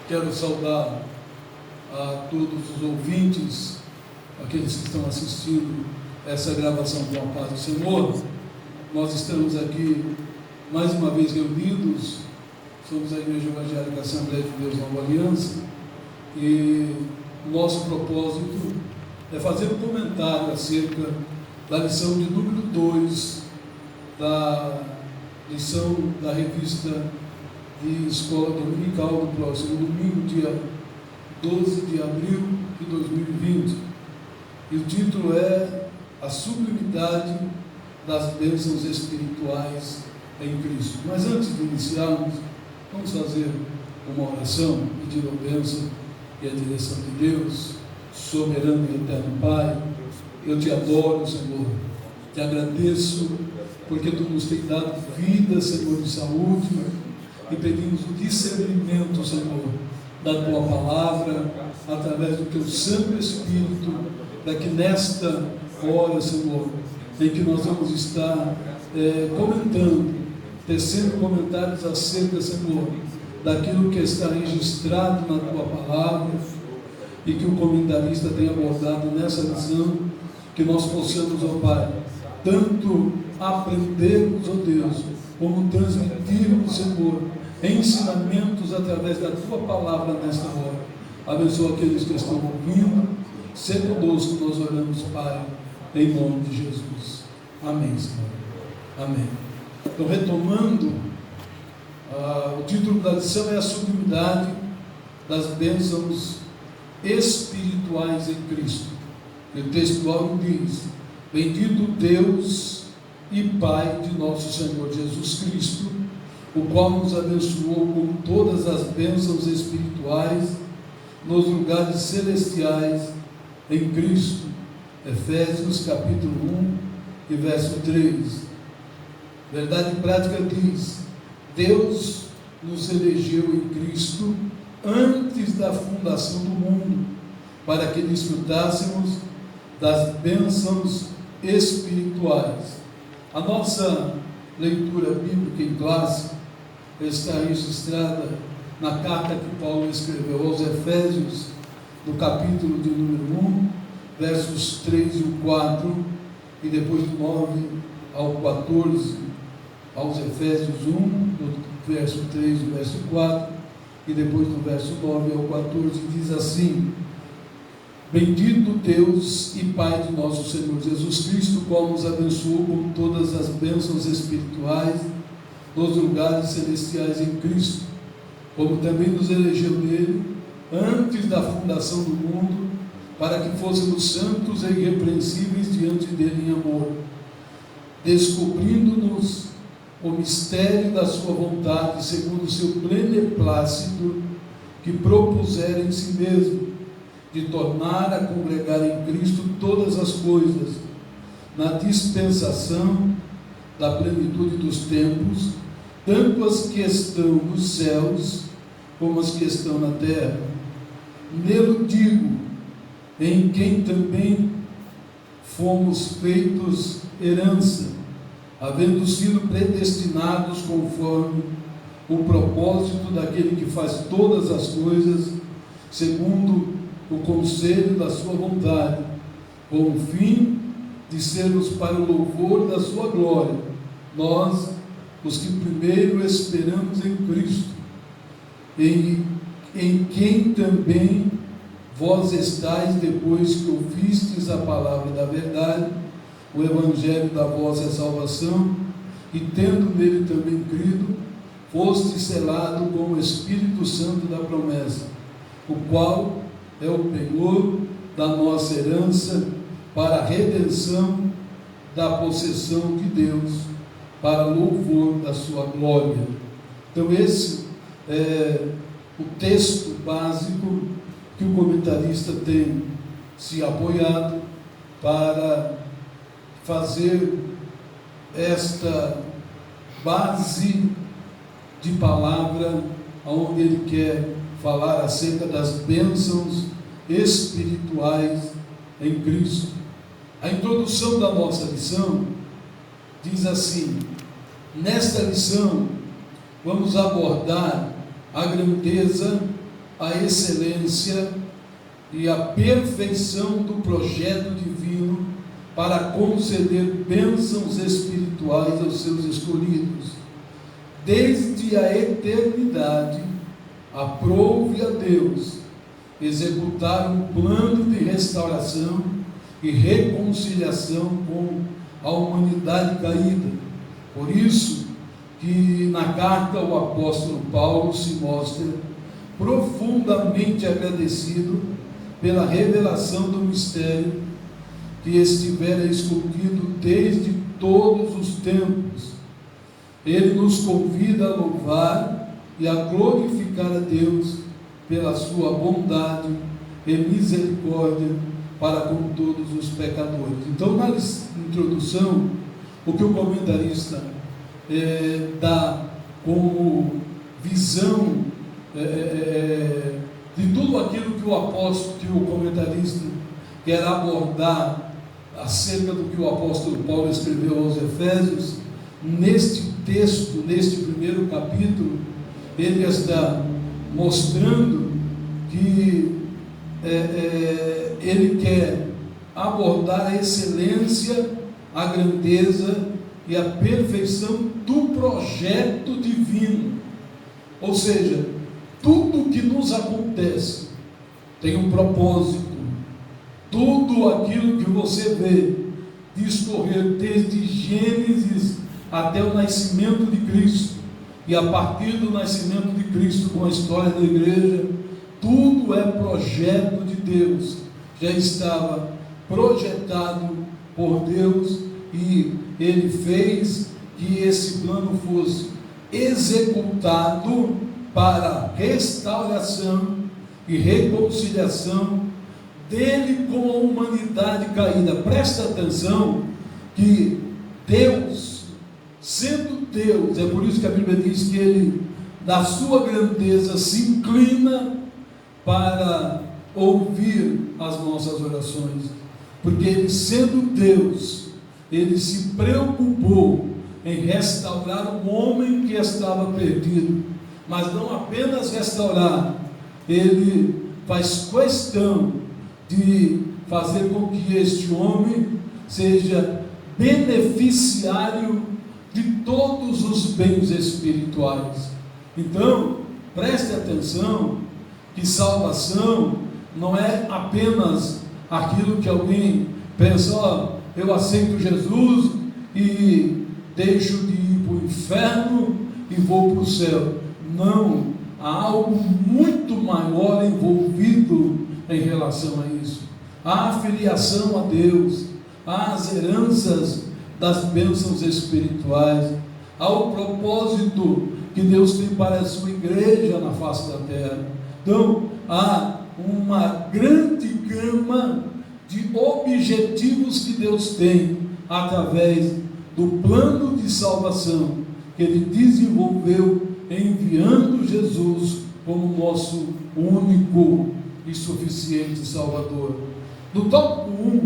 Quero saudar a todos os ouvintes, aqueles que estão assistindo essa gravação com a paz do Senhor. Nós estamos aqui mais uma vez reunidos, somos a Igreja Evangélica Assembleia de Deus Nova Aliança, e nosso propósito é fazer um comentário acerca da lição de número 2 da lição da revista de escola dominical do próximo domingo, dia 12 de abril de 2020. E o título é A Sublimidade das Bênçãos Espirituais em Cristo. Mas antes de iniciarmos, vamos fazer uma oração, pedindo a bênção e a direção de Deus, soberano e eterno Pai. Eu te adoro, Senhor, te agradeço, porque Tu nos tem dado vida, Senhor, de saúde, e pedimos o discernimento, Senhor, da Tua palavra, através do Teu Santo Espírito, para que nesta hora, Senhor, em que nós vamos estar comentando, tecendo comentários acerca, Senhor, daquilo que está registrado na Tua palavra, e que o comentarista tem abordado nessa lição, que nós possamos, ó Pai, tanto aprendermos, ó Deus, como transmitirmos, Senhor, ensinamentos através da Tua palavra nesta hora. Abençoa aqueles que estão ouvindo, se conosco, nós oramos, Pai, em nome de Jesus. Amém, Senhor. Amém. Então, retomando, o título da lição é A Sublimidade das Bênçãos Espirituais em Cristo. E o textual diz: Bendito Deus e Pai de nosso Senhor Jesus Cristo, o qual nos abençoou com todas as bênçãos espirituais nos lugares celestiais em Cristo. Efésios capítulo 1 e verso 3. Verdade prática diz: Deus nos elegeu em Cristo antes da fundação do mundo, para que desfrutássemos das bênçãos espirituais. A nossa leitura bíblica em classe está registrada na carta que Paulo escreveu aos Efésios, no capítulo de número 1, versos 3 e 4, e depois do 9 ao 14, aos Efésios 1, do verso 3 e verso 4, e depois do verso 9 ao 14, diz assim: Bendito Deus e Pai de nosso Senhor Jesus Cristo, qual nos abençoou com todas as bênçãos espirituais nos lugares celestiais em Cristo, como também nos elegeu nele antes da fundação do mundo, para que fôssemos santos e irrepreensíveis diante dele em amor, descobrindo-nos o mistério da sua vontade, segundo o seu beneplácito, que propusera em si mesmo, de tornar a congregar em Cristo todas as coisas, na dispensação da plenitude dos tempos, tanto as que estão nos céus, como as que estão na terra. Nele digo, em quem também fomos feitos herança, havendo sido predestinados conforme o propósito daquele que faz todas as coisas, segundo o conselho da sua vontade, com o fim de sermos para o louvor da sua glória, nós, os que primeiro esperamos em Cristo, em quem também vós estáis, depois que ouvistes a palavra da verdade, o evangelho da vossa salvação, e tendo nele também crido, foste selado com o Espírito Santo da promessa, o qual é o penhor da nossa herança, para a redenção da possessão de Deus, para louvor da sua glória. Então esse é o texto básico que o comentarista tem se apoiado para fazer esta base de palavra, onde ele quer falar acerca das bênçãos espirituais em Cristo. A introdução da nossa lição diz assim: nesta lição vamos abordar a grandeza a excelência e a perfeição do projeto divino para conceder bênçãos espirituais aos seus escolhidos. Desde a eternidade, aprouve a Deus executar um plano de restauração e reconciliação com a humanidade caída. Por isso que na carta o apóstolo Paulo se mostra profundamente agradecido pela revelação do mistério que estivera escondido desde todos os tempos. Ele nos convida a louvar e a glorificar a Deus pela sua bondade e misericórdia para com todos os pecadores. Então, na introdução, o que o comentarista dá como visão de tudo aquilo que o apóstolo, que o comentarista quer abordar acerca do que o apóstolo Paulo escreveu aos Efésios, neste texto, neste primeiro capítulo, ele está mostrando que ele quer abordar a excelência, a grandeza e a perfeição do projeto divino. Ou seja, tudo que nos acontece tem um propósito. Tudo aquilo que você vê discorrer desde Gênesis até o nascimento de Cristo, e a partir do nascimento de Cristo, com a história da igreja, tudo é projeto de Deus, já estava projetado por Deus, e Ele fez que esse plano fosse executado para restauração e reconciliação dele com a humanidade caída. Presta atenção que Deus, sendo Deus, é por isso que a Bíblia diz que Ele, da sua grandeza, se inclina para ouvir as nossas orações, porque Ele, sendo Deus, Ele se preocupou em restaurar um homem que estava perdido, mas não apenas restaurar, Ele faz questão de fazer com que este homem seja beneficiário de todos os bens espirituais. Então, preste atenção que salvação não é apenas aquilo que alguém pensa: eu aceito Jesus e deixo de ir para o inferno e vou para o céu. Não, há algo muito maior envolvido em relação a isso. Há a filiação a Deus, há as heranças das bênçãos espirituais, há o propósito que Deus tem para a sua igreja na face da terra. Então, há uma grande gama de objetivos que Deus tem através do plano de salvação que Ele desenvolveu enviando Jesus como nosso único e suficiente Salvador. No tópico 1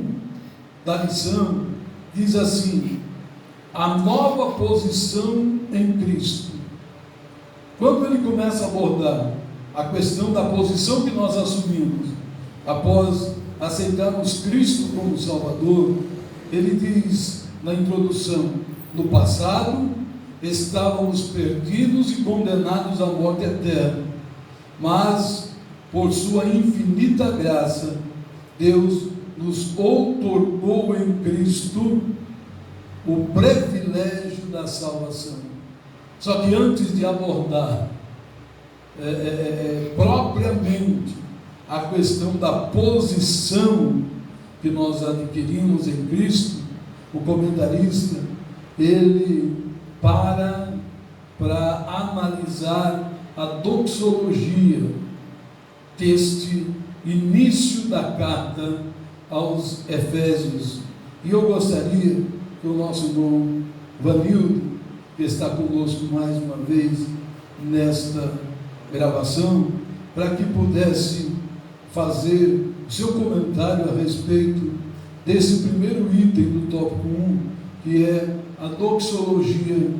da lição, diz assim: a nova posição em Cristo. Quando ele começa a abordar a questão da posição que nós assumimos após aceitarmos Cristo como Salvador, ele diz na introdução: no passado estávamos perdidos e condenados à morte eterna, mas por sua infinita graça Deus nos outorgou em Cristo o privilégio da salvação. Só que antes de abordar propriamente a questão da posição que nós adquirimos em Cristo, o comentarista ele para analisar a doxologia deste início da carta aos Efésios. E eu gostaria que o nosso irmão Vanildo, que está conosco mais uma vez nesta gravação, para que pudesse fazer o seu comentário a respeito desse primeiro item do tópico 1, que é a doxologia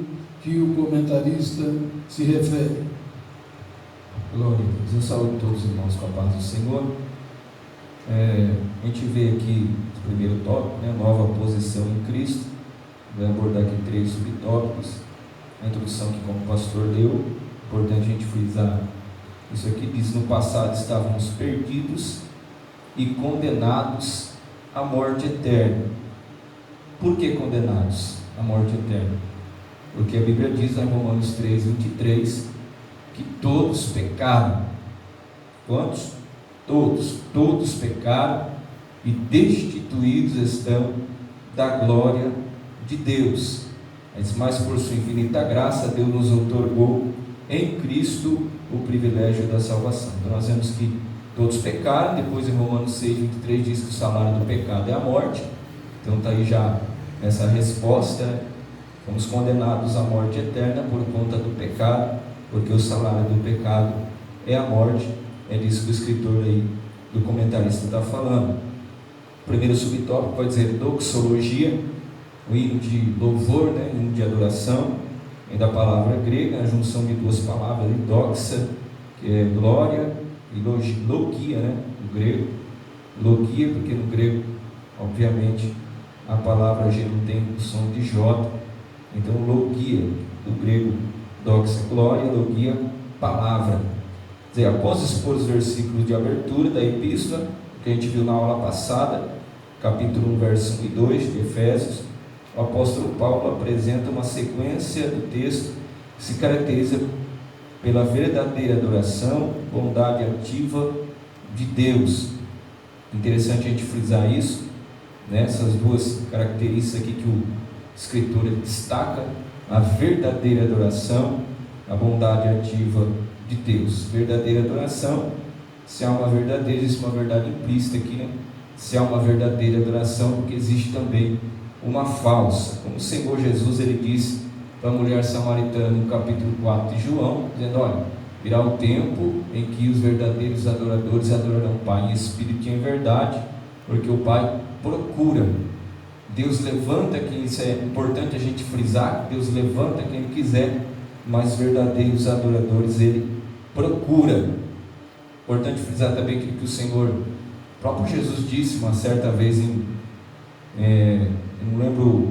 que o comentarista se refere. Glória a Deus. Eu saúdo todos os irmãos com a paz do Senhor. A gente vê aqui o primeiro tópico, né? Nova posição em Cristo. Vai abordar aqui 3 subtópicos. A introdução que, como o pastor leu, importante a gente frisar isso aqui. Diz: no passado estávamos perdidos e condenados à morte eterna. Por que condenados à morte eterna? Porque a Bíblia diz em Romanos 3:23 que todos pecaram. Quantos? Todos pecaram e destituídos estão da glória de Deus. Mas por sua infinita graça, Deus nos outorgou em Cristo o privilégio da salvação. Então nós vemos que todos pecaram. Depois em Romanos 6:23 diz que o salário do pecado é a morte. Então está aí já essa resposta. Fomos condenados à morte eterna por conta do pecado, porque o salário do pecado é a morte. É disso que o escritor aí, do comentarista, está falando. O primeiro subtópico vai dizer doxologia, o hino de louvor, né? Hino de adoração, vem da palavra grega, a junção de 2 palavras, doxa, que é glória, e logia, né? No grego, logia, porque no grego, obviamente, a palavra G não tem o som de J, então logia, do grego doxa, glória, logia, palavra. Quer dizer, após expor os versículos de abertura da epístola, que a gente viu na aula passada, capítulo 1, verso 1 e 2 de Efésios, o apóstolo Paulo apresenta uma sequência do texto que se caracteriza pela verdadeira adoração, bondade ativa de Deus. Interessante a gente frisar isso, né? Essas 2 características aqui que o escritor destaca: a verdadeira adoração, a bondade ativa de Deus. Verdadeira adoração, se há uma verdadeira, existe uma verdade implícita aqui, né? Se há uma verdadeira adoração, porque existe também uma falsa, como o Senhor Jesus ele disse para a mulher samaritana no capítulo 4 de João, dizendo: olha, virá o tempo em que os verdadeiros adoradores adorarão o Pai em espírito e em verdade, porque o Pai procura. Deus levanta quem, isso é importante a gente frisar, Deus levanta quem Ele quiser, mas verdadeiros adoradores Ele procura. Importante frisar também que o Senhor, o próprio Jesus disse uma certa vez eu não lembro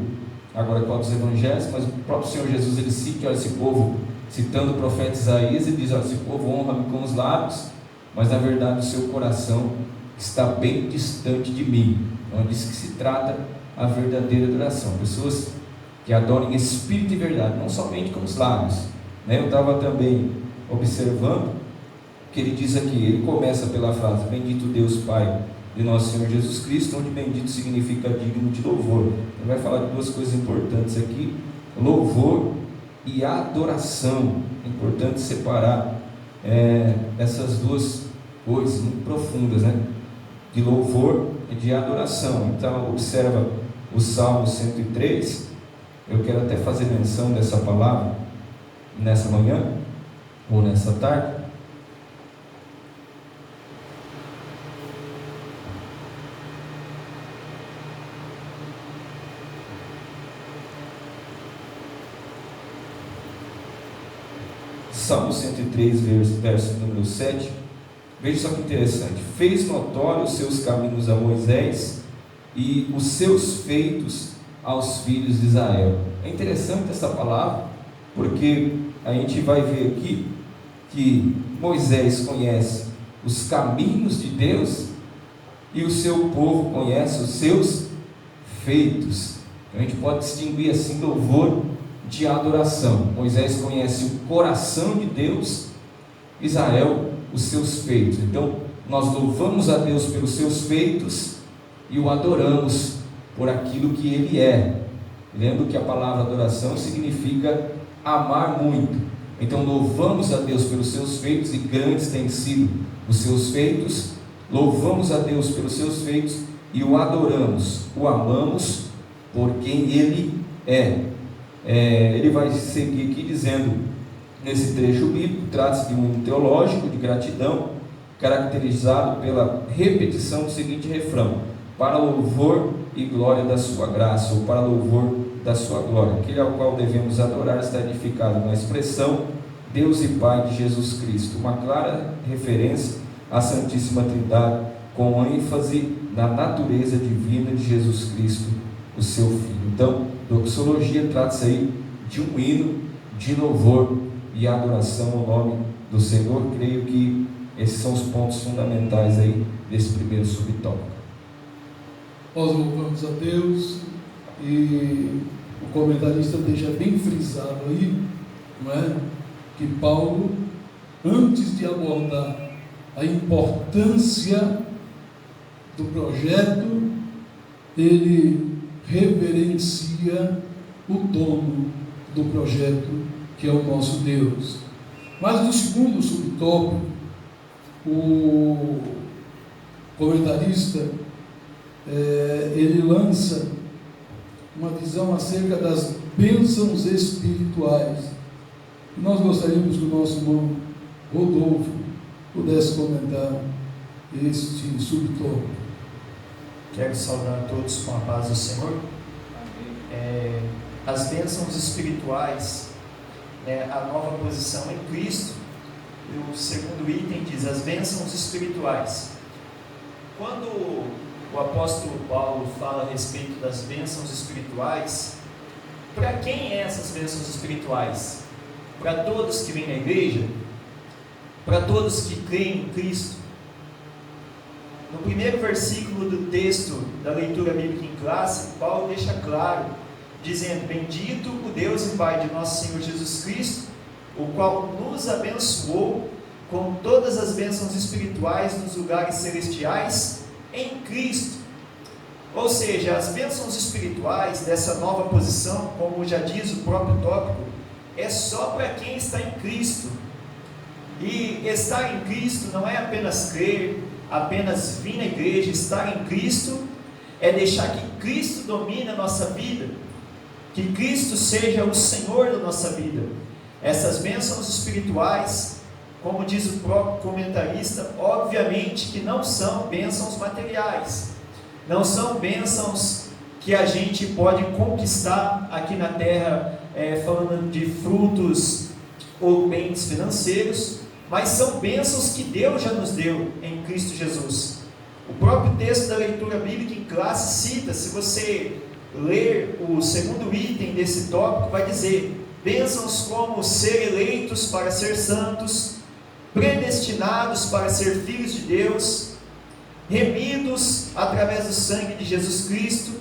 agora qual dos evangelhos, mas o próprio Senhor Jesus ele cita: olha, esse povo, citando o profeta Isaías, ele diz: olha, esse povo honra-me com os lábios, mas na verdade o seu coração está bem distante de mim. Então diz que se trata a verdadeira adoração, pessoas que adoram em espírito e verdade, não somente com os lábios, né? Eu estava também observando que ele diz aqui, ele começa pela frase: bendito Deus Pai de nosso Senhor Jesus Cristo, onde bendito significa digno de louvor. Ele vai falar de 2 coisas importantes aqui: louvor e adoração. É importante separar essas 2 coisas muito profundas, né? De louvor e de adoração. Então observa o Salmo 103. Eu quero até fazer menção dessa palavra nessa manhã ou nessa tarde. Salmo 103, verso número 7. Veja só que interessante: fez notório os seus caminhos a Moisés e os seus feitos aos filhos de Israel. É interessante essa palavra, porque a gente vai ver aqui que Moisés conhece os caminhos de Deus e o seu povo conhece os seus feitos. Então a gente pode distinguir assim louvor de adoração. Moisés conhece o coração de Deus, Israel os seus feitos. Então nós louvamos a Deus pelos seus feitos e o adoramos por aquilo que Ele é. Lembro que a palavra adoração significa amar muito. Então louvamos a Deus pelos seus feitos, e grandes têm sido os seus feitos. Louvamos a Deus pelos seus feitos e o adoramos, o amamos por quem Ele é. Ele vai seguir aqui dizendo, nesse trecho bíblico, trata-se de um hino teológico de gratidão, caracterizado pela repetição do seguinte refrão: para louvor e glória da sua graça, ou para louvor da sua glória. Aquele ao qual devemos adorar está edificado na expressão Deus e Pai de Jesus Cristo, uma clara referência à Santíssima Trindade, com ênfase na natureza divina de Jesus Cristo, o seu Filho. Então, doxologia trata-se aí de um hino de louvor e adoração ao nome do Senhor. Creio que esses são os pontos fundamentais aí desse primeiro subtópico. Nós louvamos a Deus, e o comentarista deixa bem frisado aí, não é? Que Paulo, antes de abordar a importância do projeto, ele reverencia o dono do projeto, que é o nosso Deus. Mas no segundo subtópico, o comentarista ele lança uma visão acerca das bênçãos espirituais. E nós gostaríamos que o nosso irmão Rodolfo pudesse comentar este subtópico. Quero saudar a todos com a paz do Senhor. As bênçãos espirituais, a nova posição em Cristo. E o segundo item diz as bênçãos espirituais. Quando o apóstolo Paulo fala a respeito das bênçãos espirituais, para quem essas bênçãos espirituais? Para todos que vêm na igreja? Para todos que creem em Cristo? No primeiro versículo do texto da leitura bíblica em classe, Paulo deixa claro, dizendo: bendito o Deus e Pai de nosso Senhor Jesus Cristo, o qual nos abençoou com todas as bênçãos espirituais nos lugares celestiais em Cristo. Ou seja, as bênçãos espirituais dessa nova posição, como já diz o próprio tópico, é só para quem está em Cristo. E estar em Cristo não é apenas crer, apenas vir na igreja. Estar em Cristo é deixar que Cristo domine a nossa vida, que Cristo seja o Senhor da nossa vida. Essas bênçãos espirituais, como diz o próprio comentarista, obviamente que não são bênçãos materiais, não são bênçãos que a gente pode conquistar aqui na terra, falando de frutos ou bens financeiros, mas são bênçãos que Deus já nos deu em Cristo Jesus. O próprio texto da leitura bíblica em classe cita, se você ler o segundo item desse tópico, vai dizer: bênçãos como ser eleitos para ser santos, predestinados para ser filhos de Deus, remidos através do sangue de Jesus Cristo,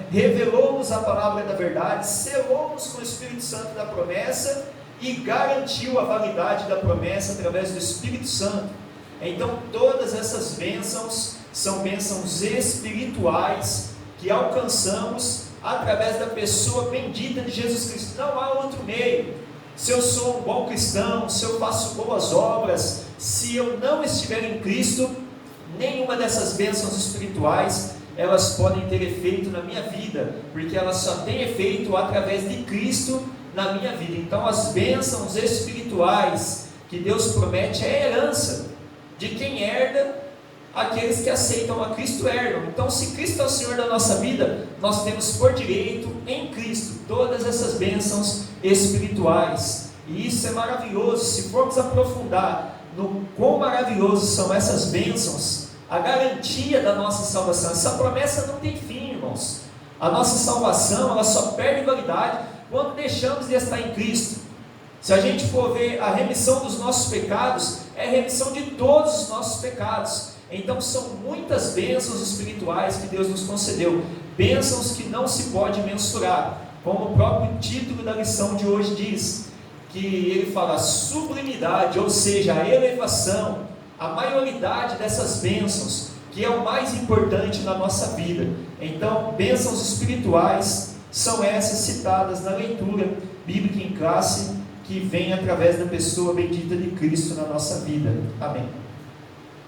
revelou-nos a palavra da verdade, selou-nos com o Espírito Santo da promessa e garantiu a validade da promessa através do Espírito Santo. Então todas essas bênçãos são bênçãos espirituais que alcançamos através da pessoa bendita de Jesus Cristo. Não há outro meio. Se eu sou um bom cristão, se eu faço boas obras, se eu não estiver em Cristo, nenhuma dessas bênçãos espirituais elas podem ter efeito na minha vida, porque elas só têm efeito através de Cristo na minha vida. Então as bênçãos espirituais que Deus promete é a herança de quem herda. Aqueles que aceitam a Cristo herdam. Então, se Cristo é o Senhor da nossa vida, nós temos por direito em Cristo todas essas bênçãos espirituais. E isso é maravilhoso. Se formos aprofundar no quão maravilhosos são essas bênçãos, a garantia da nossa salvação, essa promessa não tem fim, irmãos. A nossa salvação, ela só perde validade quando deixamos de estar em Cristo. Se a gente for ver a remissão dos nossos pecados, é a remissão de todos os nossos pecados. Então são muitas bênçãos espirituais que Deus nos concedeu, bênçãos que não se pode mensurar, como o próprio título da lição de hoje diz, que ele fala a sublimidade, ou seja, a elevação, a maioridade dessas bênçãos, que é o mais importante na nossa vida. Então, bênçãos espirituais são essas citadas na leitura bíblica em classe, que vem através da pessoa bendita de Cristo na nossa vida. Amém.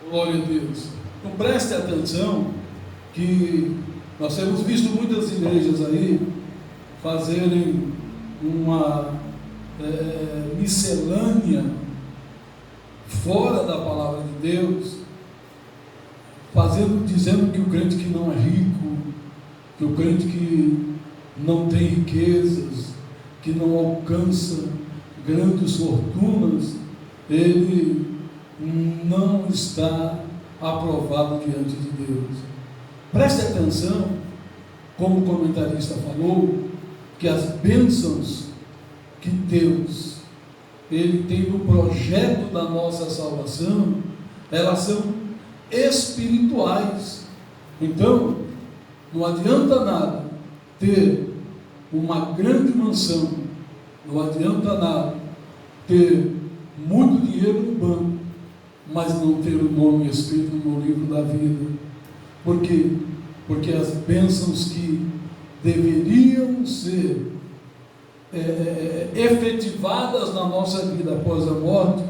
Glória a Deus. Então preste atenção que nós temos visto muitas igrejas aí fazerem uma miscelânea fora da palavra de Deus, dizendo que o crente que não é rico, que o crente que não tem riquezas, que não alcança grandes fortunas, ele não está aprovado diante de Deus. Preste atenção, como o comentarista falou, que as bênçãos que Deus ele tem no projeto da nossa salvação, elas são espirituais. Então, não adianta nada ter uma grande mansão, não adianta nada ter muito dinheiro no banco, mas não ter o nome escrito no livro da vida. Por quê? Porque as bênçãos que deveriam ser efetivadas na nossa vida após a morte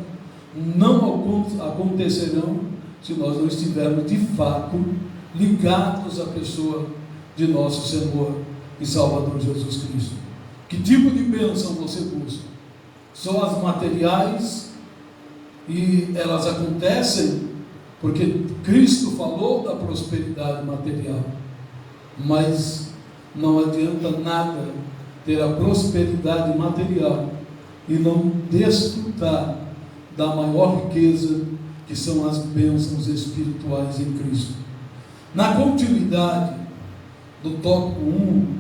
não acontecerão se nós não estivermos de fato ligados à pessoa de nosso Senhor e Salvador Jesus Cristo. Que tipo de bênção você busca? Só as materiais, e elas acontecem porque Cristo falou da prosperidade material, mas não adianta nada ter a prosperidade material e não desfrutar da maior riqueza, que são as bênçãos espirituais em Cristo. Na continuidade do tópico 1,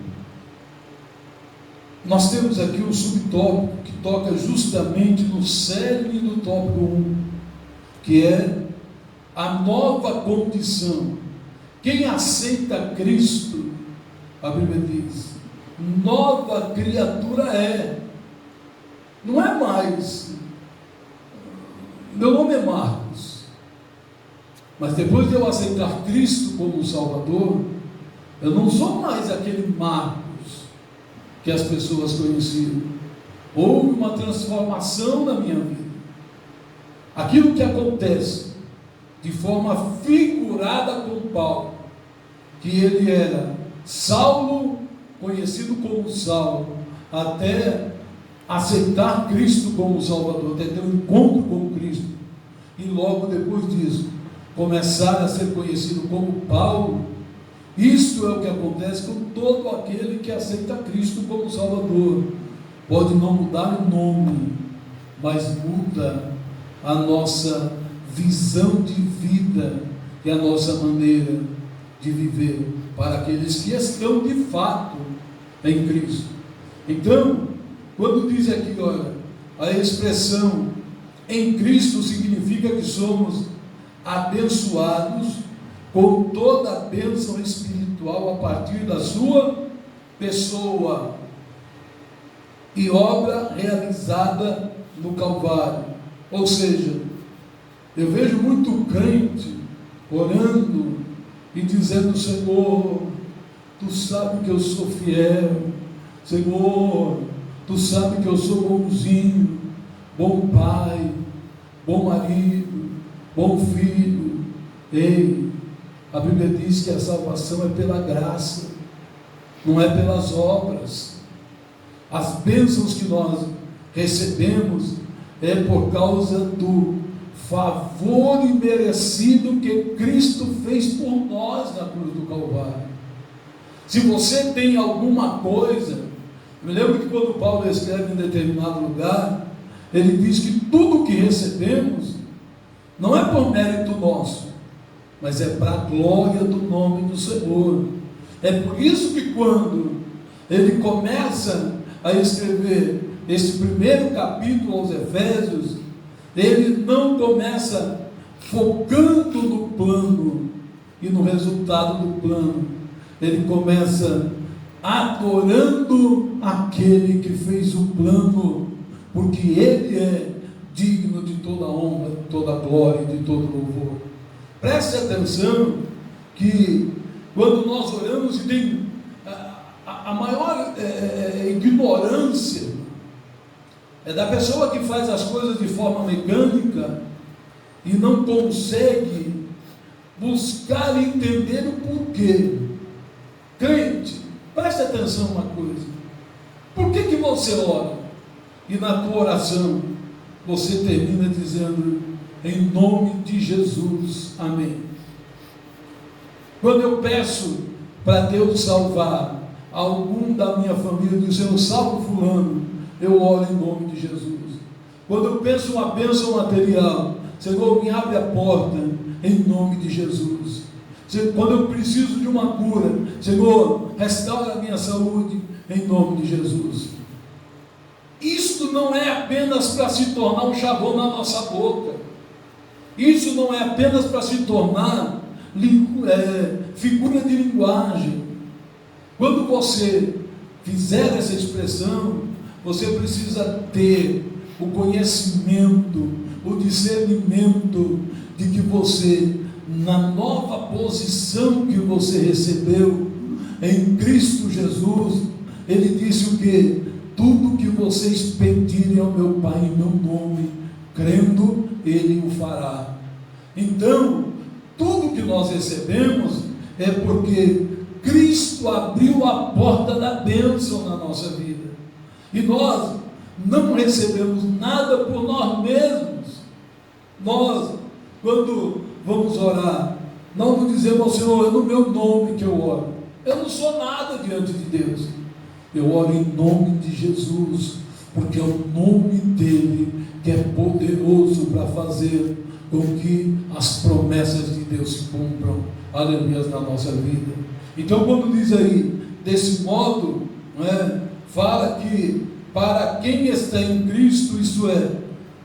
nós temos aqui um subtópico que toca justamente no cerne do tópico 1, que é a nova condição. Quem aceita Cristo, a Bíblia diz, nova criatura é. Não é mais. Meu nome é Marcos, mas depois de eu aceitar Cristo como Salvador, eu não sou mais aquele Marcos que as pessoas conheciam. Houve uma transformação na minha vida. Aquilo que acontece de forma figurada com Paulo, que ele era Saulo, conhecido como Saulo, até aceitar Cristo como Salvador, até ter um encontro com Cristo, e logo depois disso começar a ser conhecido como Paulo. Isto é o que acontece com todo aquele que aceita Cristo como Salvador. Pode não mudar o nome, mas muda a nossa visão de vida e a nossa maneira de viver para aqueles que estão de fato em Cristo. Então, quando diz aqui, olha, a expressão em Cristo significa que somos abençoados com toda a bênção espiritual a partir da sua pessoa e obra realizada no Calvário. Ou seja, eu vejo muito crente orando e dizendo: Senhor, Tu sabe que eu sou fiel, Senhor, Tu sabe que eu sou bonzinho, bom pai, bom marido, bom filho. Ei, a Bíblia diz que a salvação é pela graça, não é pelas obras. As bênçãos que nós recebemos é por causa do favor imerecido que Cristo fez por nós na cruz do Calvário. Se você tem alguma coisa, eu me lembro que quando Paulo escreve em determinado lugar, ele diz que tudo que recebemos não é por mérito nosso, mas é para a glória do nome do Senhor. É por isso que quando ele começa a escrever esse primeiro capítulo aos Efésios, ele não começa focando no plano e no resultado do plano, ele começa adorando aquele que fez o plano, porque ele é digno de toda honra, de toda glória e de todo louvor. Preste atenção que quando nós oramos, e tem a maior ignorância é da pessoa que faz as coisas de forma mecânica e não consegue buscar e entender o porquê. Crente, preste atenção uma coisa: por que você ora e na tua oração você termina dizendo em nome de Jesus, amém? Quando eu peço para Deus salvar algum da minha família, dizer eu salvo fulano, eu oro em nome de Jesus. Quando eu penso uma bênção material, Senhor, me abre a porta em nome de Jesus. Quando eu preciso de uma cura, Senhor, restaura a minha saúde em nome de Jesus. Isto não é apenas para se tornar um chavão na nossa boca. Isso não é apenas para se tornar figura de linguagem. Quando você fizer essa expressão, você precisa ter o conhecimento, o discernimento de que você, na nova posição que você recebeu em Cristo Jesus, Ele disse o quê? Tudo que vocês pedirem ao meu Pai em meu nome, crendo, Ele o fará. Então, tudo que nós recebemos é porque Cristo abriu a porta da bênção na nossa vida. E nós não recebemos nada por nós mesmos. Nós, quando vamos orar, nós não dizemos ao Senhor, é no meu nome que eu oro. Eu não sou nada diante de Deus. Eu oro em nome de Jesus, porque é o nome dele que é poderoso para fazer com que as promessas de Deus se cumpram, aleluia, na nossa vida. Então, quando diz aí, desse modo, fala que para quem está em Cristo, isso é,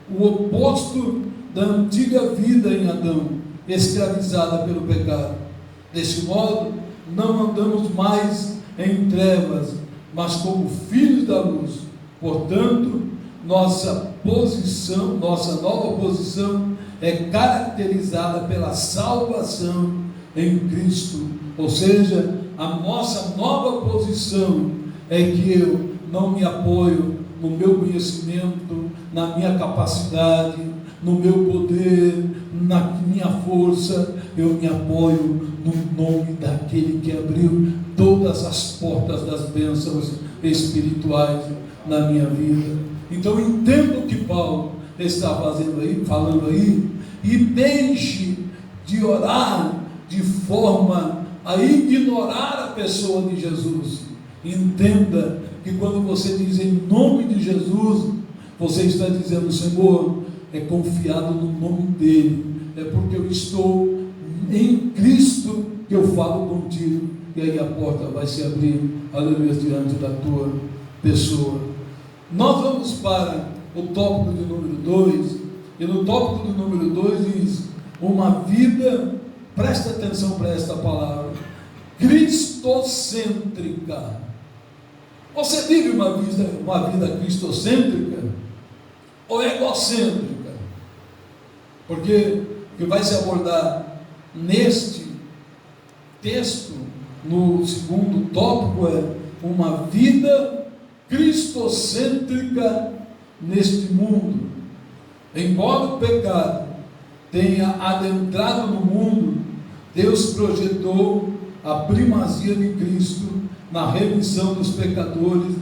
o oposto da antiga vida em Adão, escravizada pelo pecado. Desse modo, não andamos mais em trevas, mas como filhos da luz. Portanto, nossa nova posição é caracterizada pela salvação em Cristo. Ou seja, a nossa nova posição é que eu não me apoio no meu conhecimento, na minha capacidade, no meu poder, na minha força. Eu me apoio no nome daquele que abriu todas as portas das bênçãos espirituais na minha vida. Então entenda o que Paulo está falando aí, e deixe de orar de forma a ignorar a pessoa de Jesus. Entenda que quando você diz em nome de Jesus, você está dizendo, Senhor, é confiado no nome dele, é porque eu estou em Cristo que eu falo contigo, e aí a porta vai se abrir, aleluia, diante da tua pessoa. Nós vamos para o tópico de número 2, e no tópico do número 2 diz, uma vida, presta atenção para esta palavra, cristocêntrica. Você vive uma vida cristocêntrica ou egocêntrica? Porque o que vai se abordar neste texto, no segundo tópico, é uma vida cristocêntrica neste mundo. Embora o pecado tenha adentrado no mundo, Deus projetou a primazia de Cristo na remissão dos pecadores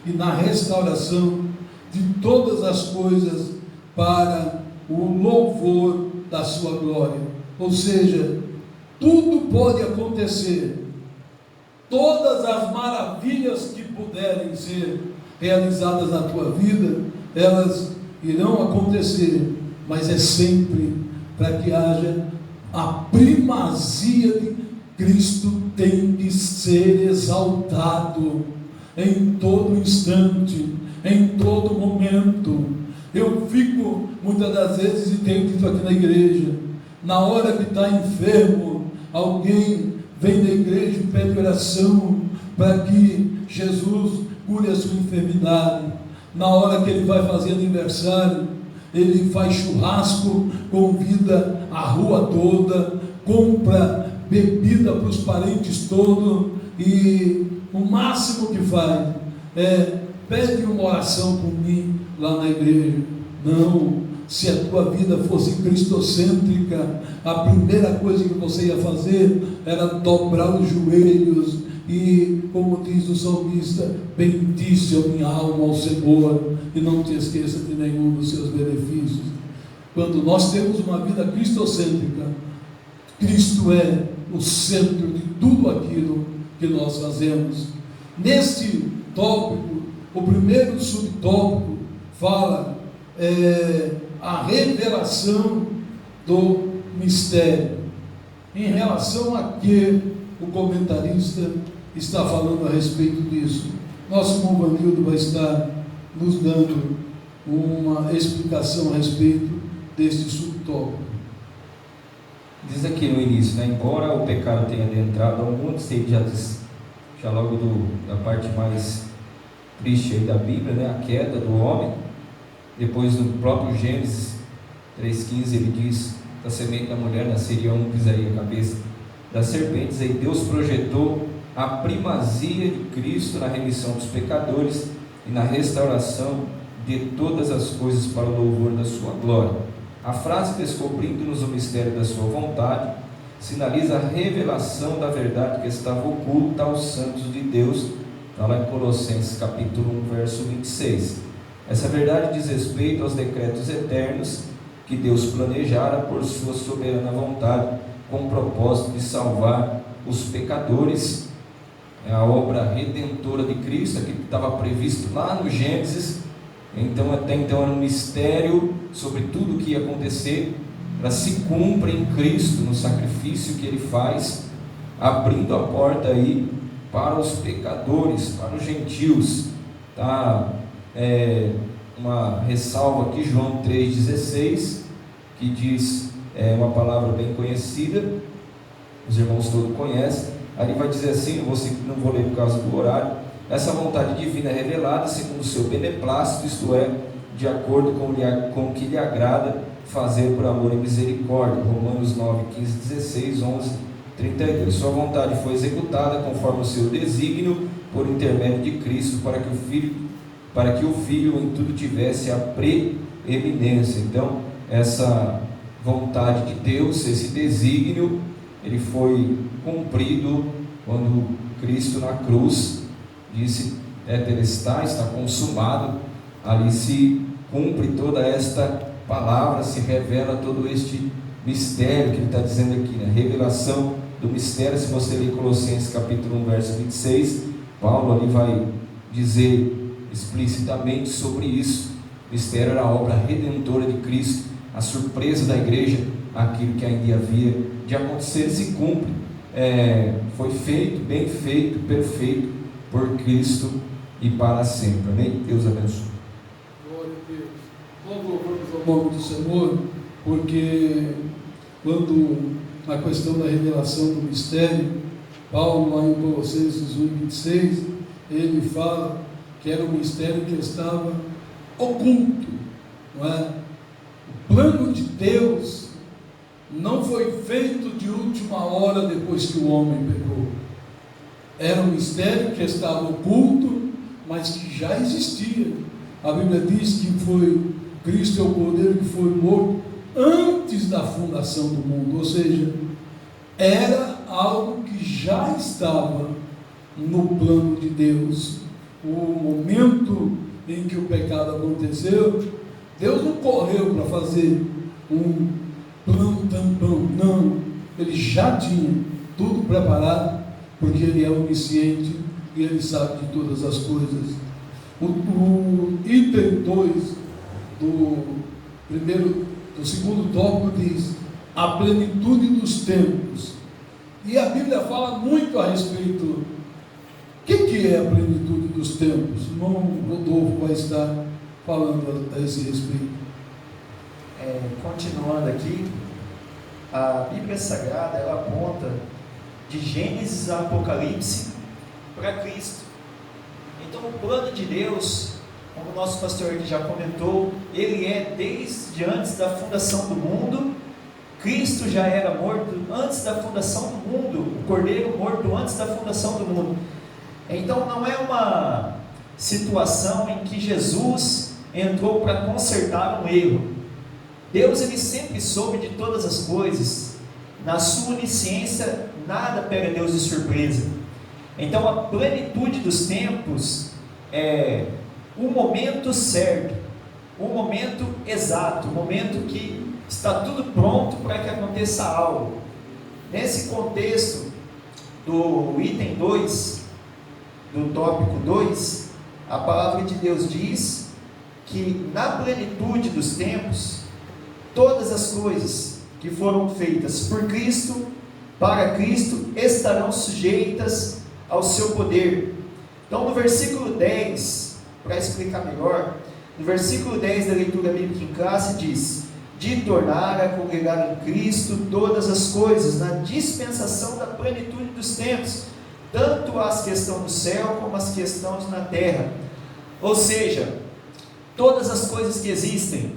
e na restauração de todas as coisas para o louvor da sua glória. Ou seja, tudo pode acontecer, todas as maravilhas que puderem ser realizadas na tua vida, elas irão acontecer, mas é sempre para que haja a primazia de Cristo. Tem que ser exaltado em todo instante, em todo momento. Eu fico muitas das vezes, e tenho dito aqui na igreja, na hora que está enfermo, alguém vem da igreja e pede oração para que Jesus cure a sua enfermidade. Na hora que ele vai fazer aniversário, ele faz churrasco, convida a rua toda, compra bebida para os parentes todos, e o máximo que faz é pede uma oração por mim lá na igreja. Não, se a tua vida fosse cristocêntrica, a primeira coisa que você ia fazer era dobrar os joelhos e, como diz o salmista, bendice a minha alma ao Senhor e não te esqueça de nenhum dos seus benefícios. Quando nós temos uma vida cristocêntrica, Cristo é o centro de tudo aquilo que nós fazemos. Neste tópico, o primeiro subtópico fala a revelação do mistério. Em relação a que o comentarista está falando a respeito disso, nosso irmão Vanildo vai estar nos dando uma explicação a respeito deste subtópico. Diz aqui no início, né? Embora o pecado tenha adentrado ao mundo, você já logo da parte mais triste aí da Bíblia, né? A queda do homem. Depois no próprio Gênesis 3,15 ele diz: da semente da mulher nasceria um que pisaria a cabeça das serpentes. E Deus projetou a primazia de Cristo na remissão dos pecadores e na restauração de todas as coisas para o louvor da sua glória. A frase descobrindo-nos o mistério da sua vontade sinaliza a revelação da verdade que estava oculta aos santos de Deus. Está lá em Colossenses capítulo 1, verso 26. Essa verdade diz respeito aos decretos eternos que Deus planejara por sua soberana vontade, com o propósito de salvar os pecadores. É a obra redentora de Cristo, aquilo que estava previsto lá no Gênesis. Então, até então era um mistério sobre tudo o que ia acontecer, para se cumprir em Cristo, no sacrifício que Ele faz, abrindo a porta aí para os pecadores, para os gentios. Tá? Uma ressalva aqui, João 3,16, que diz, uma palavra bem conhecida, os irmãos todos conhecem. Ali vai dizer assim, não vou ler por causa do horário: essa vontade divina é revelada segundo o seu beneplácito, isto é, de acordo com o que lhe agrada fazer por amor e misericórdia. Romanos 9, 15, 16, 11, 32. Sua vontade foi executada conforme o seu desígnio por intermédio de Cristo, para que o Filho em tudo tivesse a preeminência. Então, essa vontade de Deus, esse desígnio, ele foi cumprido quando Cristo na cruz disse: tetelestai, está consumado. Ali se cumpre toda esta palavra, se revela todo este mistério que ele está dizendo aqui, né? Revelação do mistério. Se você ler Colossenses capítulo 1, verso 26, Paulo ali vai dizer explicitamente sobre isso. O mistério era a obra redentora de Cristo, a surpresa da igreja, aquilo que ainda havia de acontecer se cumpre. Foi feito, bem feito, perfeito por Cristo e para sempre. Amém? Deus abençoe. Glória a Deus. Nós louvamos ao nome do Senhor, porque quando na questão da revelação do mistério, Paulo, lá em Colossenses 1,26, ele fala que era um mistério que estava oculto, não é? O plano de Deus não foi feito de última hora depois que o homem pecou. Era um mistério que estava oculto, mas que já existia. A Bíblia diz que Cristo é o Cordeiro que foi morto antes da fundação do mundo, ou seja, era algo que já estava no plano de Deus. O momento em que o pecado aconteceu, Deus não correu para fazer um plano tampão, não, Ele já tinha tudo preparado, porque Ele é onisciente e Ele sabe de todas as coisas. O item 2 do segundo tópico diz: a plenitude dos tempos. E a Bíblia fala muito a respeito. O que é a plenitude dos tempos? O irmão Rodolfo vai estar falando a esse respeito. Continuando aqui, a Bíblia Sagrada, ela aponta de Gênesis a Apocalipse para Cristo. Então, o plano de Deus, como o nosso pastor aqui já comentou, ele é desde antes da fundação do mundo. Cristo já era morto antes da fundação do mundo, o Cordeiro morto antes da fundação do mundo. Então, não é uma situação em que Jesus entrou para consertar um erro. Deus, ele sempre soube de todas as coisas. Na sua onisciência, nada pega Deus de surpresa. Então, a plenitude dos tempos é o momento certo, o momento exato, o momento que está tudo pronto para que aconteça algo. Nesse contexto do item 2, do tópico 2, a palavra de Deus diz que na plenitude dos tempos, todas as coisas que foram feitas por Cristo, para Cristo, estarão sujeitas ao seu poder. Então, no versículo 10, para explicar melhor, no versículo 10 da leitura bíblica em classe diz: de tornar a congregar em Cristo todas as coisas, na dispensação da plenitude dos tempos, tanto as questões do céu como as questões na terra. Ou seja, todas as coisas que existem,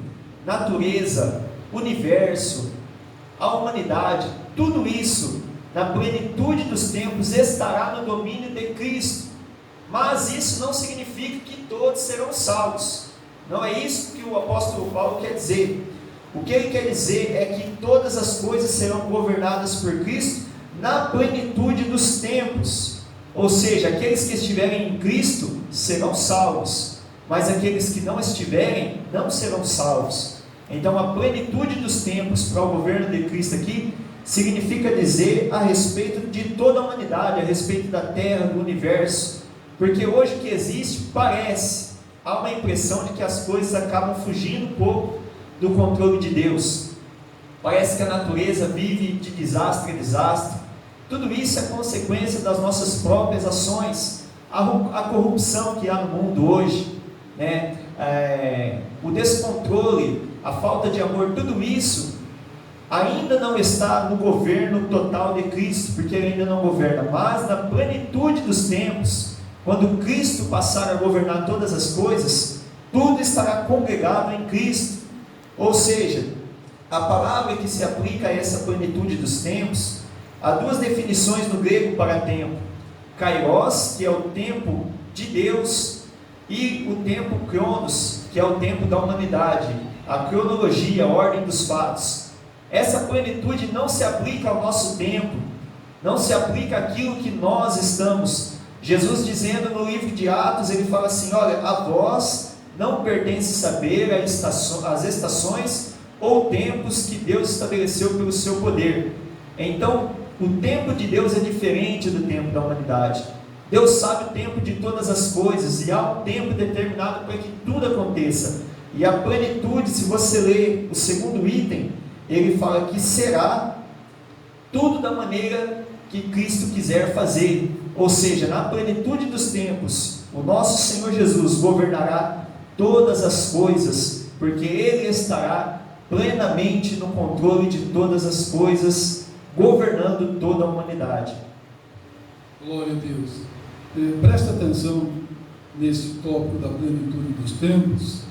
natureza, universo, a humanidade, tudo isso, na plenitude dos tempos, estará no domínio de Cristo. Mas isso não significa que todos serão salvos. Não é isso que o apóstolo Paulo quer dizer. O que ele quer dizer é que todas as coisas serão governadas por Cristo na plenitude dos tempos. Ou seja, aqueles que estiverem em Cristo serão salvos, mas aqueles que não estiverem não serão salvos. Então, a plenitude dos tempos para o governo de Cristo aqui significa dizer a respeito de toda a humanidade, a respeito da terra, do universo. Porque hoje o que existe há uma impressão de que as coisas acabam fugindo um pouco do controle de Deus. Parece que a natureza vive de desastre em desastre. Tudo isso é consequência das nossas próprias ações, a corrupção que há no mundo hoje, né? O descontrole, a falta de amor, tudo isso ainda não está no governo total de Cristo, porque Ele ainda não governa, mas na plenitude dos tempos, quando Cristo passar a governar todas as coisas, tudo estará congregado em Cristo. Ou seja, a palavra que se aplica a essa plenitude dos tempos, há duas definições no grego para tempo: kairos, que é o tempo de Deus, e o tempo cronos, que é o tempo da humanidade, a cronologia, a ordem dos fatos. Essa plenitude não se aplica ao nosso tempo, não se aplica àquilo que nós estamos. Jesus dizendo no livro de Atos, ele fala assim: olha, a vós não pertence saber as estações ou tempos que Deus estabeleceu pelo seu poder. Então, o tempo de Deus é diferente do tempo da humanidade. Deus sabe o tempo de todas as coisas, e há um tempo determinado para que tudo aconteça. E a plenitude, se você ler o segundo item, ele fala que será tudo da maneira que Cristo quiser fazer. Ou seja, na plenitude dos tempos, o nosso Senhor Jesus governará todas as coisas, porque Ele estará plenamente no controle de todas as coisas, governando toda a humanidade. Glória a Deus. Presta atenção nesse tópico da plenitude dos tempos,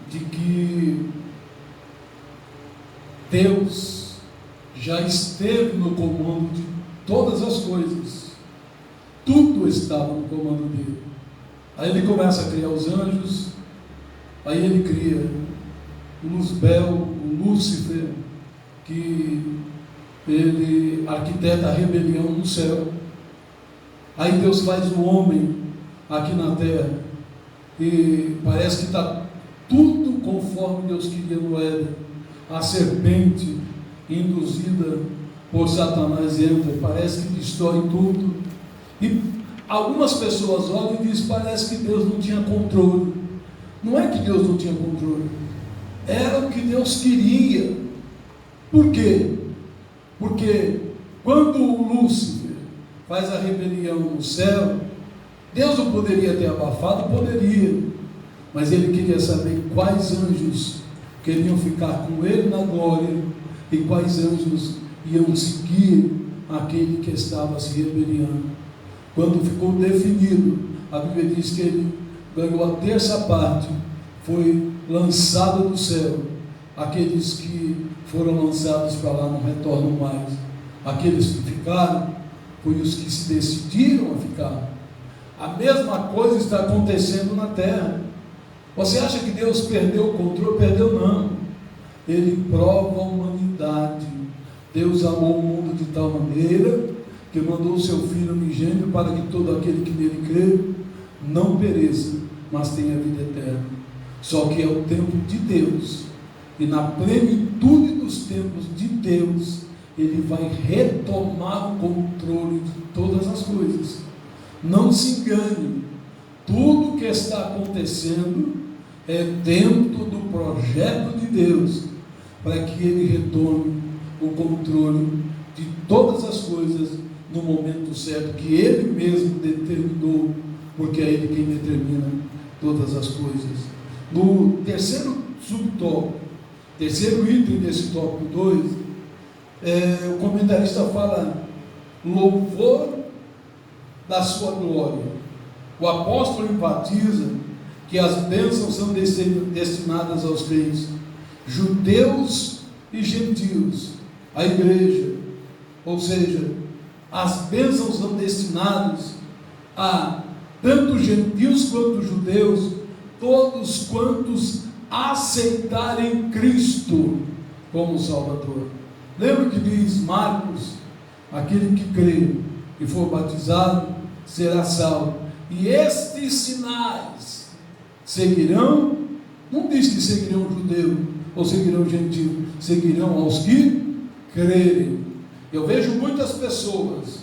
de que Deus já esteve no comando de todas as coisas, tudo estava no comando dele. Aí ele começa a criar os anjos, aí ele cria o Luzbel, o Lúcifer, que ele arquiteta a rebelião no céu. Aí Deus faz o homem aqui na terra, e parece que está tudo conforme Deus queria no Éden. A serpente, induzida por Satanás, entra, parece que destrói tudo. E algumas pessoas olham e dizem: parece que Deus não tinha controle. Não é que Deus não tinha controle, era o que Deus queria. Por quê? Porque quando o Lúcifer faz a rebelião no céu, Deus não poderia ter abafado? Poderia, mas ele queria saber quais anjos queriam ficar com ele na glória e quais anjos iam seguir aquele que estava se rebeliando. Quando ficou definido, a Bíblia diz que ele ganhou a terça parte, foi lançado do céu. Aqueles que foram lançados para lá não retornam mais. Aqueles que ficaram, foi os que se decidiram a ficar. A mesma coisa está acontecendo na terra. Você acha que Deus perdeu o controle? Perdeu não. Ele prova a humanidade. Deus amou o mundo de tal maneira que mandou o seu Filho unigênito para que todo aquele que nele crê não pereça, mas tenha vida eterna. Só que é o tempo de Deus, e na plenitude dos tempos de Deus, Ele vai retomar o controle de todas as coisas. Não se engane, tudo que está acontecendo é dentro do projeto de Deus, para que Ele retome o controle de todas as coisas no momento certo, que Ele mesmo determinou, porque é Ele quem determina todas as coisas. No terceiro subtópico, terceiro item desse tópico 2, o comentarista fala louvor da sua glória. O apóstolo enfatiza que as bênçãos são destinadas aos crentes, judeus e gentios, a igreja, ou seja, as bênçãos são destinadas a tanto gentios quanto judeus, todos quantos aceitarem Cristo como Salvador. Lembra que diz Marcos: aquele que crê e for batizado será salvo, e estes sinais seguirão. Não diz que seguirão judeu ou seguirão gentio, seguirão aos que crerem. Eu vejo muitas pessoas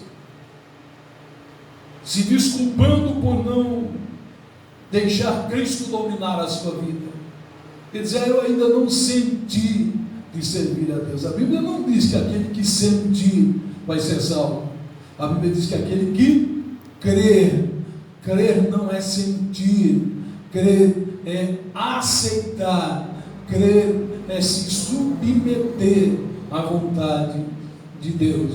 se desculpando por não deixar Cristo dominar a sua vida. Quer dizer, eu ainda não senti de servir a Deus. A Bíblia não diz que aquele que sentir vai ser salvo. A Bíblia diz que aquele que crer não é sentir, crer é aceitar, crer é se submeter à vontade de Deus.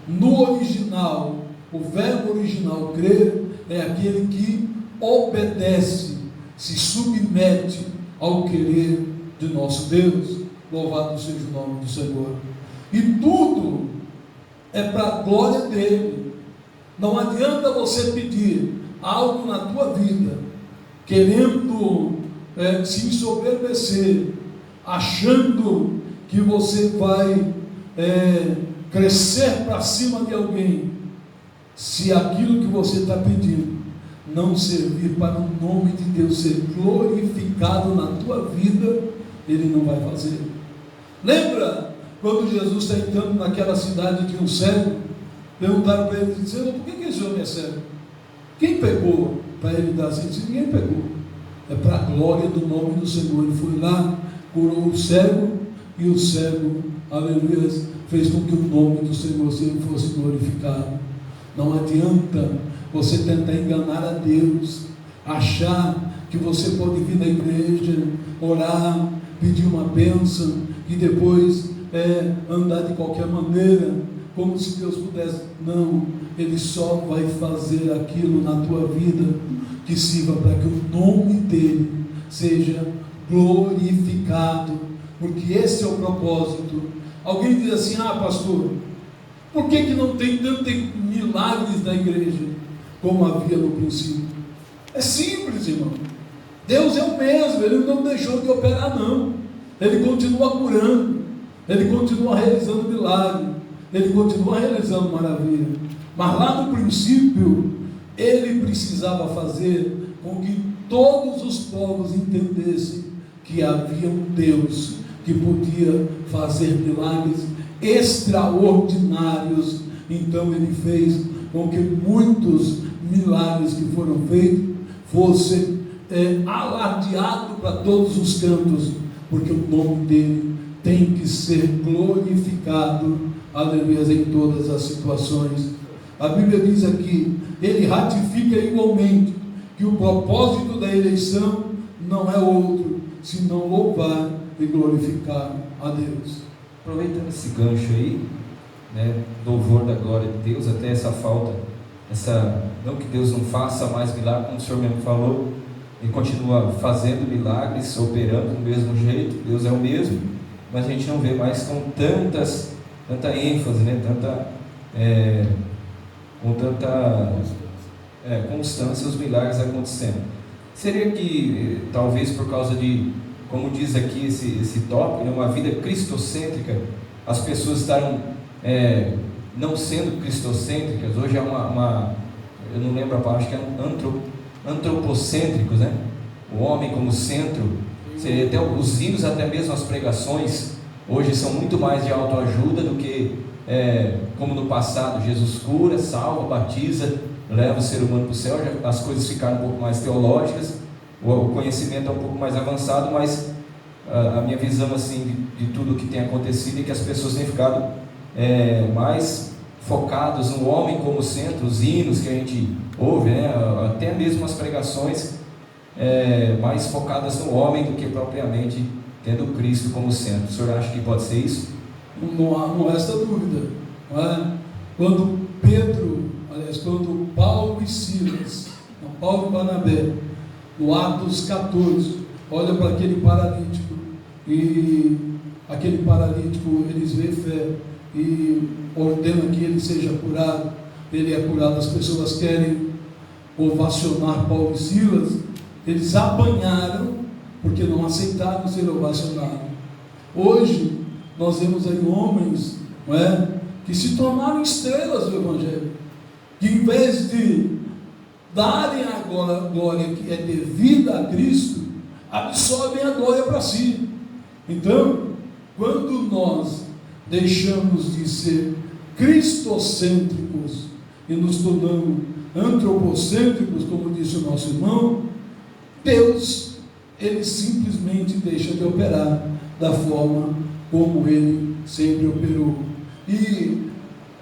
No original, o verbo original crer é aquele que obedece, se submete ao querer de nosso Deus. Louvado seja o nome do Senhor. E tudo é para a glória dele. Não adianta você pedir algo na tua vida querendo se ensoberbecer, achando que você vai crescer para cima de alguém, se aquilo que você está pedindo não servir para o nome de Deus ser glorificado na tua vida, Ele não vai fazer. Lembra quando Jesus está entrando naquela cidade de um cego? Perguntaram para ele, Senhor, por que esse homem é cego? Quem pegou para ele dar assim? Ninguém pegou. É para a glória do nome do Senhor. Ele foi lá, curou o cego, e o cego, aleluia, fez com que o nome do Senhor fosse glorificado. Não adianta você tentar enganar a Deus, achar que você pode vir na igreja, orar, pedir uma bênção e depois andar de qualquer maneira, como se Deus pudesse. Não, Ele só vai fazer aquilo na tua vida que sirva para que o nome dEle seja glorificado, porque esse é o propósito. Alguém diz assim: ah, pastor, por que não tem tantos milagres na igreja como havia no princípio? É simples, irmão. Deus é o mesmo, Ele não deixou de operar, não. Ele continua curando, Ele continua realizando milagres, Ele continua realizando maravilha. Mas lá no princípio, Ele precisava fazer com que todos os povos entendessem que havia um Deus que podia fazer milagres extraordinários. Então Ele fez com que muitos milagres que foram feitos fossem alardeados para todos os cantos, porque o nome dEle tem que ser glorificado, aleluia, em todas as situações. A Bíblia diz aqui: Ele ratifica igualmente que o propósito da eleição não é outro, senão louvar e glorificar a Deus. Aproveitando esse gancho aí, louvor da glória de Deus, até essa falta, não que Deus não faça mais milagres, como o senhor mesmo falou, Ele continua fazendo milagres, operando do mesmo jeito, Deus é o mesmo, mas a gente não vê mais com tanta ênfase, com tanta constância os milagres acontecendo. Seria que, talvez por causa de, como diz aqui esse tópico, uma vida cristocêntrica, as pessoas estarem não sendo cristocêntricas? Hoje é eu não lembro a palavra, acho que é antropocêntricos, o homem como centro. Seria até os hinos, até mesmo as pregações hoje são muito mais de autoajuda do que como no passado. Jesus cura, salva, batiza, leva o ser humano para o céu. As coisas ficaram um pouco mais teológicas. o conhecimento é um pouco mais avançado, mas a minha visão assim de tudo que tem acontecido é que as pessoas têm ficado mais focados no homem como centro, os hinos que a gente ouve, né? Até mesmo as pregações mais focadas no homem do que propriamente tendo Cristo como centro. O senhor acha que pode ser isso? Não resta dúvida, não é? Quando Paulo e Silas, Paulo e Barnabé, no Atos 14, olha para aquele paralítico, e aquele paralítico, eles veem fé e ordenam que ele seja curado. Ele é curado. As pessoas querem ovacionar Paulo e Silas, eles apanharam porque não aceitaram ser ovacionados. Hoje nós vemos aí homens, não é, que se tornaram estrelas do Evangelho, que em vez de darem a glória que é devida a Cristo, absorvem a glória para si. Então, quando nós deixamos de ser cristocêntricos e nos tornamos antropocêntricos, como disse o nosso irmão, Deus, ele simplesmente deixa de operar da forma como ele sempre operou. E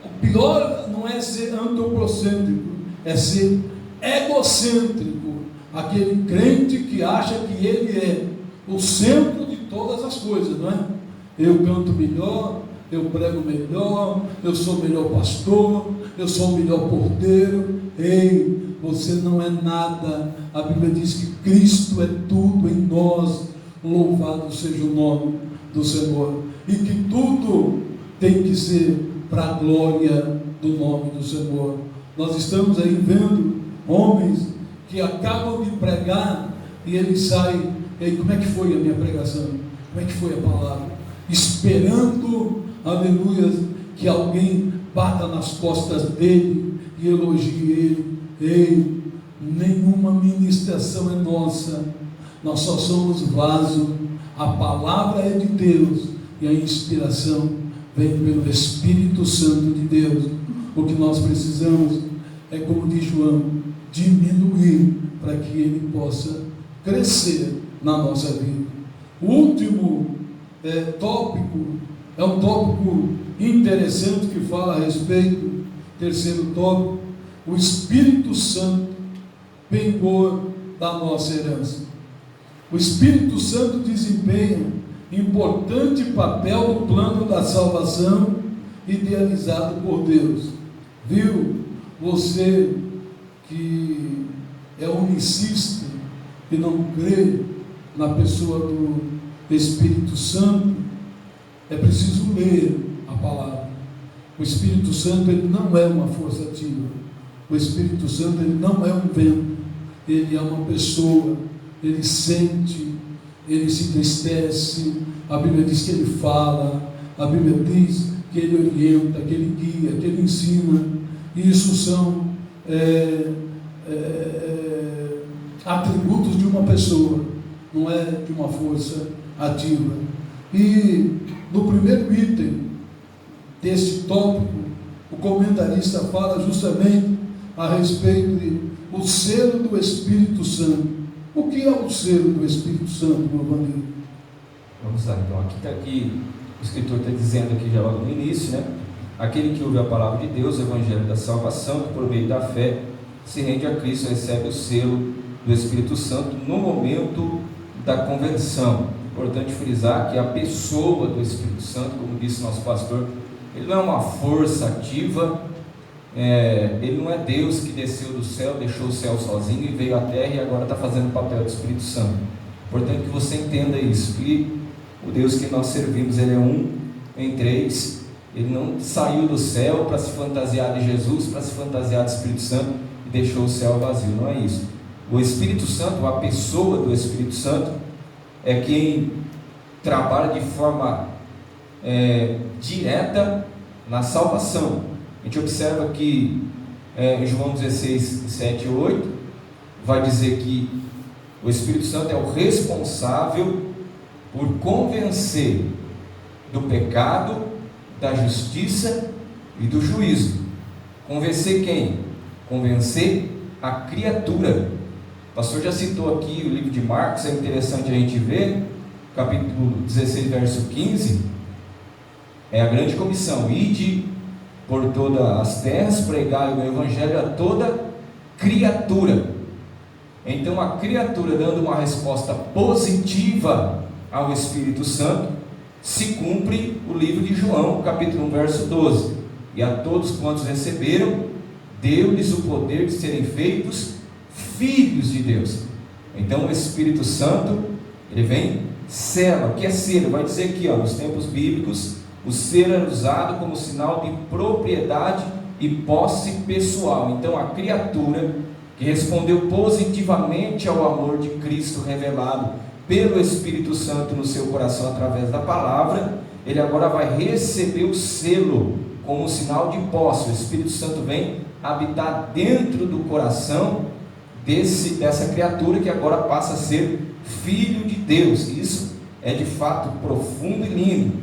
o pior não é ser antropocêntrico, é ser egocêntrico, aquele crente que acha que ele é o centro de todas as coisas, não é? Eu canto melhor, eu prego melhor, eu sou o melhor pastor, eu sou o melhor porteiro. Ei, você não é nada. A Bíblia diz que Cristo é tudo em nós. Louvado seja o nome do Senhor, e que tudo tem que ser para a glória do nome do Senhor. Nós estamos aí vendo homens que acabam de pregar e eles saem, e aí, como é que foi a minha pregação? Como é que foi a palavra? Esperando, aleluia, que alguém bata nas costas dele e elogie ele. Ei, nenhuma ministração é nossa, nós só somos vaso. A palavra é de Deus e a inspiração vem pelo Espírito Santo de Deus. O que nós precisamos é, como diz João, diminuir para que ele possa crescer na nossa vida. O último tópico é um tópico interessante que fala a respeito, terceiro tópico, o Espírito Santo, penhor da nossa herança. O Espírito Santo desempenha importante papel no plano da salvação idealizado por Deus. Viu? Você que é unicista, que não crê na pessoa do Espírito Santo, é preciso ler a palavra. O Espírito Santo, ele não é uma força ativa. O Espírito Santo, ele não é um vento. Ele é uma pessoa. Ele sente, ele se entristece. A Bíblia diz que ele fala. A Bíblia diz que ele orienta, que ele guia, que ele ensina. Isso são atributos de uma pessoa, não é de uma força ativa. E no primeiro item deste tópico, o comentarista fala justamente a respeito de o selo do Espírito Santo. O que é o selo do Espírito Santo, meu bandeiro? Vamos lá, então, aqui o escritor está dizendo aqui já logo no início, né? Aquele que ouve a palavra de Deus, o Evangelho da salvação, que por meio da fé se rende a Cristo, recebe o selo do Espírito Santo no momento da conversão. Importante frisar que a pessoa do Espírito Santo, como disse nosso pastor, ele não é uma força ativa, ele não é Deus que desceu do céu, deixou o céu sozinho e veio à terra e agora está fazendo o papel do Espírito Santo. Importante que você entenda isso, que o Deus que nós servimos, ele é um em três. Ele não saiu do céu para se fantasiar de Jesus, para se fantasiar do Espírito Santo e deixou o céu vazio, não é isso. O Espírito Santo, a pessoa do Espírito Santo, é quem trabalha de forma direta na salvação. A gente observa que em João 16, 7 e 8, vai dizer que o Espírito Santo é o responsável por convencer do pecado, da justiça e do juízo. Convencer quem? Convencer a criatura. O pastor já citou aqui o livro de Marcos, é interessante a gente ver, capítulo 16, verso 15, é a grande comissão: ide por todas as terras, pregai o evangelho a toda criatura. Então a criatura dando uma resposta positiva ao Espírito Santo, se cumpre o livro de João, capítulo 1, verso 12: e a todos quantos receberam, deu-lhes o poder de serem feitos filhos de Deus. Então o Espírito Santo, ele vem, sela. O que é selo? Vai dizer aqui, nos tempos bíblicos, o selo era usado como sinal de propriedade e posse pessoal. Então a criatura que respondeu positivamente ao amor de Cristo revelado pelo Espírito Santo no seu coração através da palavra, ele agora vai receber o selo como sinal de posse. O Espírito Santo vem habitar dentro do coração dessa criatura, que agora passa a ser filho de Deus. Isso é de fato profundo e lindo.